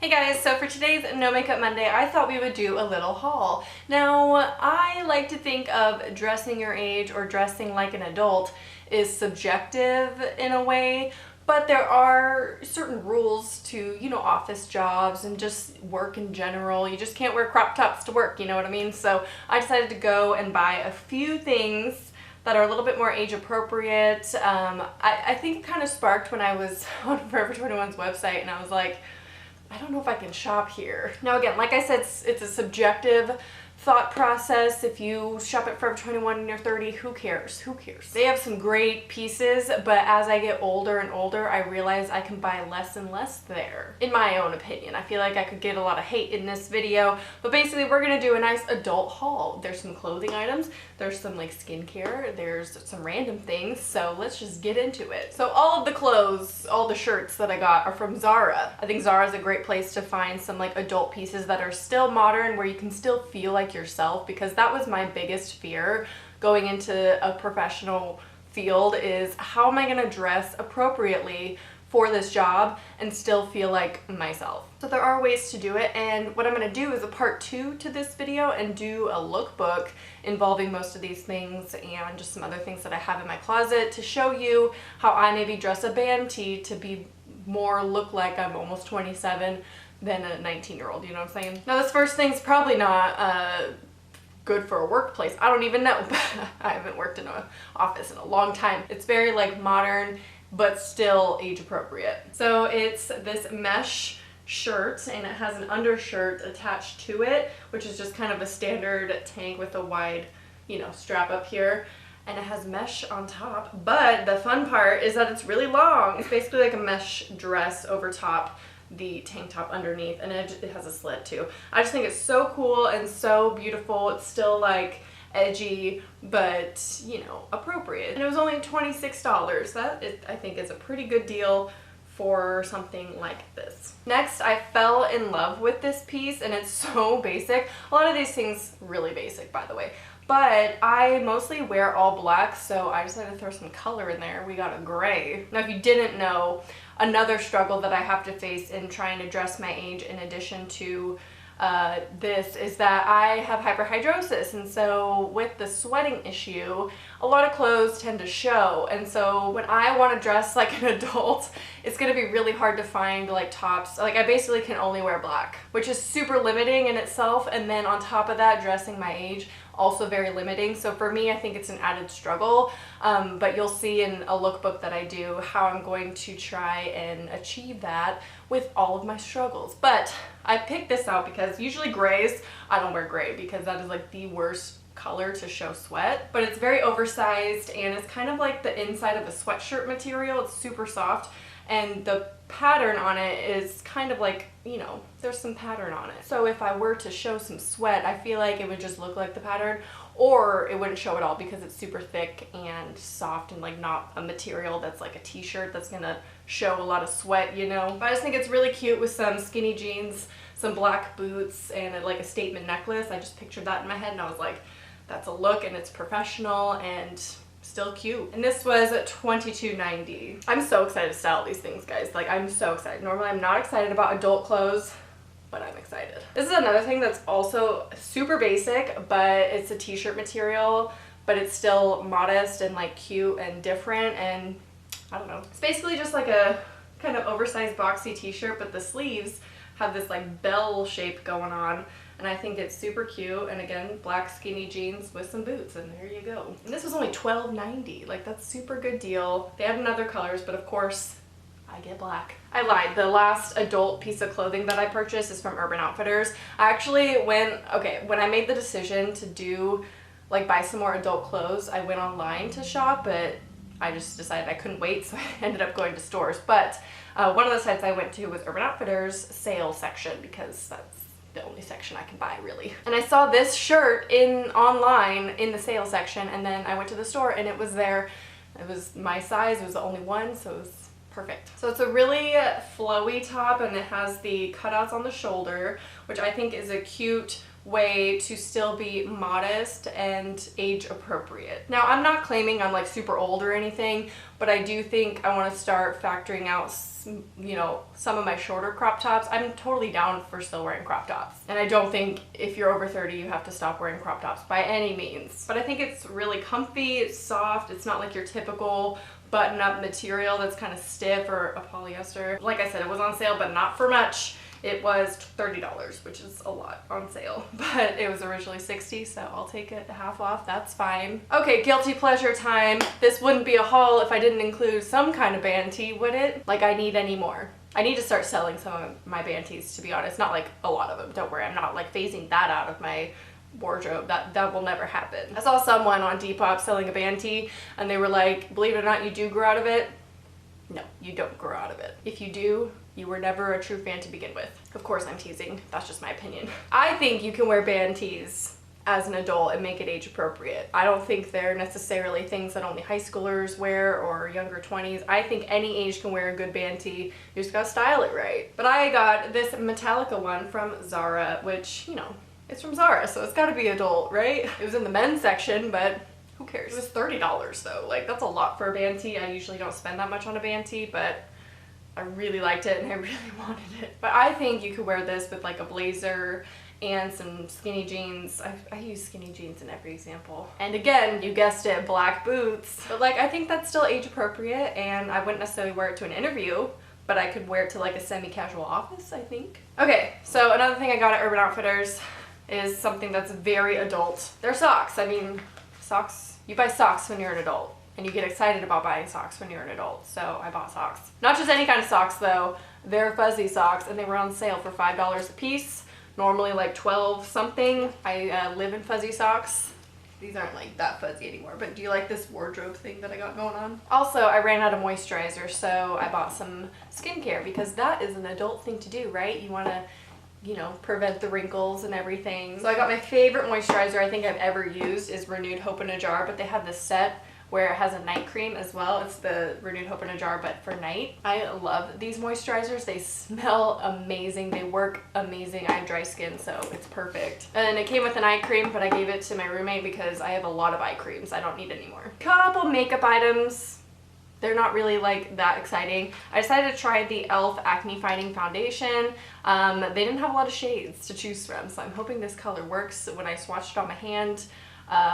Hey guys, so for today's No Makeup Monday, I thought we would do a little haul. Now, I like to think of dressing your age or dressing like an adult is subjective in a way, but there are certain rules to, office jobs and just work in general. You just can't wear crop tops to work, you know what I mean? So I decided to go and buy a few things that are a little bit more age appropriate. I think it kind of sparked when I was on Forever 21's website and I was like, I don't know if I can shop here. Now again, like I said, it's a subjective thought process. If you shop at Forever 21 and you're 30, who cares? Who cares? They have some great pieces, but as I get older and older, I realize I can buy less and less there. In my own opinion. I feel like I could get a lot of hate in this video, but basically we're gonna do a nice adult haul. There's some clothing items, there's some like skincare, there's some random things, so let's just get into it. So all of the clothes, all the shirts that I got are from Zara. I think Zara is a great place to find some like adult pieces that are still modern, where you can still feel like yourself, because that was my biggest fear going into a professional field, is how am I going to dress appropriately for this job and still feel like myself. So there are ways to do it, and what I'm going to do is a part 2 to this video and do a lookbook involving most of these things and just some other things that I have in my closet to show you how I maybe dress a band tee to be more look like I'm almost 27 than a 19-year-old, you know what I'm saying? Now this first thing's probably not good for a workplace. I don't even know. I haven't worked in an office in a long time. It's very like modern, but still age appropriate. So it's this mesh shirt and it has an undershirt attached to it, which is just kind of a standard tank with a wide, strap up here. And it has mesh on top, but the fun part is that it's really long. It's basically like a mesh dress over top the tank top underneath, and it has a slit too. I just think it's so cool and so beautiful. It's still like edgy, but appropriate. And it was only $26. That I think is a pretty good deal for something like this. Next, I fell in love with this piece, and it's so basic. A lot of these things really basic, by the way. But I mostly wear all black, so I decided to throw some color in there. We got a gray. Now, if you didn't know, another struggle that I have to face in trying to dress my age in addition to this is that I have hyperhidrosis, and so with the sweating issue, a lot of clothes tend to show, and so when I want to dress like an adult, it's going to be really hard to find like tops. Like I basically can only wear black, which is super limiting in itself, and then on top of that, dressing my age, also very limiting. So for me, I think it's an added struggle, but you'll see in a lookbook that I do how I'm going to try and achieve that with all of my struggles. But I picked this out because usually grays, I don't wear gray because that is like the worst color to show sweat, but it's very oversized and it's kind of like the inside of a sweatshirt material. It's super soft, and the pattern on it is kind of like, there's some pattern on it. So if I were to show some sweat, I feel like it would just look like the pattern, or it wouldn't show at all because it's super thick and soft and like not a material that's like a t-shirt that's gonna show a lot of sweat, But I just think it's really cute with some skinny jeans, some black boots, and like a statement necklace. I just pictured that in my head and I was like, that's a look, and it's professional and still cute. And this was $22.90. I'm so excited to style these things, guys. Like, I'm so excited. Normally I'm not excited about adult clothes, but I'm excited. This is another thing that's also super basic, but it's a t-shirt material, but it's still modest and like cute and different, and I don't know. It's basically just like a kind of oversized boxy t-shirt, but the sleeves have this like bell shape going on, and I think it's super cute. And again, black skinny jeans with some boots, and there you go. And this was only $12.90. Like, that's super good deal. They have in other colors, but of course I get black. I lied. The last adult piece of clothing that I purchased is from Urban Outfitters. I actually when I made the decision to buy some more adult clothes, I went online to shop, but I just decided I couldn't wait, so I ended up going to stores. But one of the sites I went to was Urban Outfitters sale section, because that's the only section I can buy, really. And I saw this shirt online in the sale section, and then I went to the store and it was there. It was my size, it was the only one, so it was perfect. So it's a really flowy top, and it has the cutouts on the shoulder, which I think is a cute way to still be modest and age appropriate. Now, I'm not claiming I'm like super old or anything, but I do think I want to start factoring out, you know, some of my shorter crop tops. I'm totally down for still wearing crop tops. And I don't think if you're over 30, you have to stop wearing crop tops by any means. But I think it's really comfy, it's soft, it's not like your typical button-up material that's kind of stiff or a polyester. Like I said, it was on sale, but not for much. It was $30, which is a lot on sale, but it was originally $60, so I'll take it half off, that's fine. Okay, guilty pleasure time. This wouldn't be a haul if I didn't include some kind of band tee, would it? Like I need any more. I need to start selling some of my band tees, to be honest. Not like a lot of them, don't worry. I'm not like phasing that out of my wardrobe. That will never happen. I saw someone on Depop selling a band tee, and they were like, believe it or not, you do grow out of it. No, you don't grow out of it. If you do, you were never a true fan to begin with. Of course, I'm teasing. That's just my opinion. I think you can wear band tees as an adult and make it age appropriate. I don't think they're necessarily things that only high schoolers wear or younger 20s. I think any age can wear a good band tee. You just gotta style it right. But I got this Metallica one from Zara, which, you know, it's from Zara, so it's gotta be adult, right? It was in the men's section, but who cares? It was $30 though. Like, that's a lot for a band tee. I usually don't spend that much on a band tee, but I really liked it and I really wanted it. But I think you could wear this with like a blazer and some skinny jeans. I use skinny jeans in every example. And again, you guessed it, black boots. But like, I think that's still age appropriate, and I wouldn't necessarily wear it to an interview, but I could wear it to like a semi-casual office, I think. Okay, so another thing I got at Urban Outfitters is something that's very adult. They're socks. I mean, socks, you buy socks when you're an adult. And you get excited about buying socks when you're an adult, so I bought socks. Not just any kind of socks though, they're fuzzy socks, and they were on sale for $5 a piece, normally like 12 something. I live in fuzzy socks. These aren't like that fuzzy anymore, but do you like this wardrobe thing that I got going on? Also, I ran out of moisturizer, so I bought some skincare because that is an adult thing to do, right? You want to, you know, prevent the wrinkles and everything. So I got my favorite moisturizer I think I've ever used is Renewed Hope in a Jar, but they have this set where it has a night cream as well. It's the Renewed Hope in a Jar, but for night. I love these moisturizers. They smell amazing. They work amazing. I have dry skin, so it's perfect. And it came with an eye cream, but I gave it to my roommate because I have a lot of eye creams. I don't need any more. Couple makeup items. They're not really like that exciting. I decided to try the e.l.f. Acne Fighting Foundation. They didn't have a lot of shades to choose from, so I'm hoping this color works. When I swatched it on my hand,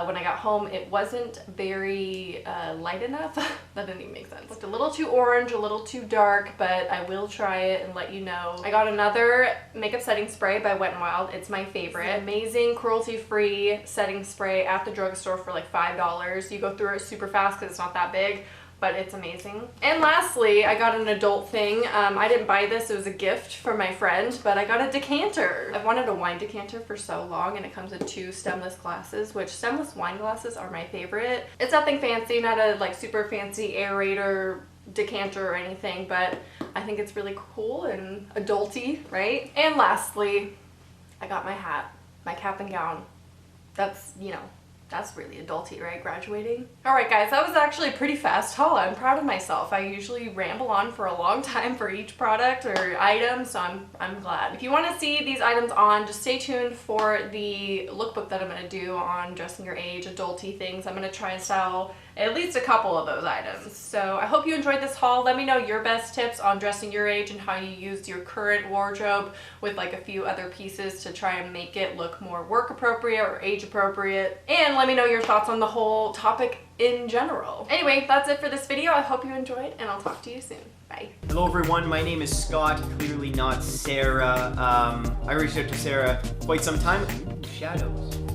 when I got home, it wasn't very light enough. That didn't even make sense. Looked a little too orange, a little too dark, but I will try it and let you know. I got another makeup setting spray by Wet n Wild. It's my favorite. It's amazing, cruelty-free setting spray at the drugstore for like $5. You go through it super fast because it's not that big, but it's amazing. And lastly, I got an adult thing. I didn't buy this, it was a gift from my friend, but I got a decanter. I've wanted a wine decanter for so long, and it comes with 2 stemless glasses, which stemless wine glasses are my favorite. It's nothing fancy, not a like super fancy aerator decanter or anything, but I think it's really cool and adulty, right? And lastly, I got my hat, my cap and gown. That's, you know, that's really adulty, right? Graduating. Alright guys, that was actually a pretty fast haul. I'm proud of myself. I usually ramble on for a long time for each product or item, so I'm glad. If you want to see these items on, just stay tuned for the lookbook that I'm going to do on dressing your age, adulty things. I'm going to try and style at least a couple of those items. So I hope you enjoyed this haul. Let me know your best tips on dressing your age and how you used your current wardrobe with like a few other pieces to try and make it look more work appropriate or age appropriate. And let me know your thoughts on the whole topic in general. Anyway, that's it for this video. I hope you enjoyed, and I'll talk to you soon. Bye. Hello everyone, my name is Scott, clearly not Sarah. I reached out to Sarah quite some time. Shadows.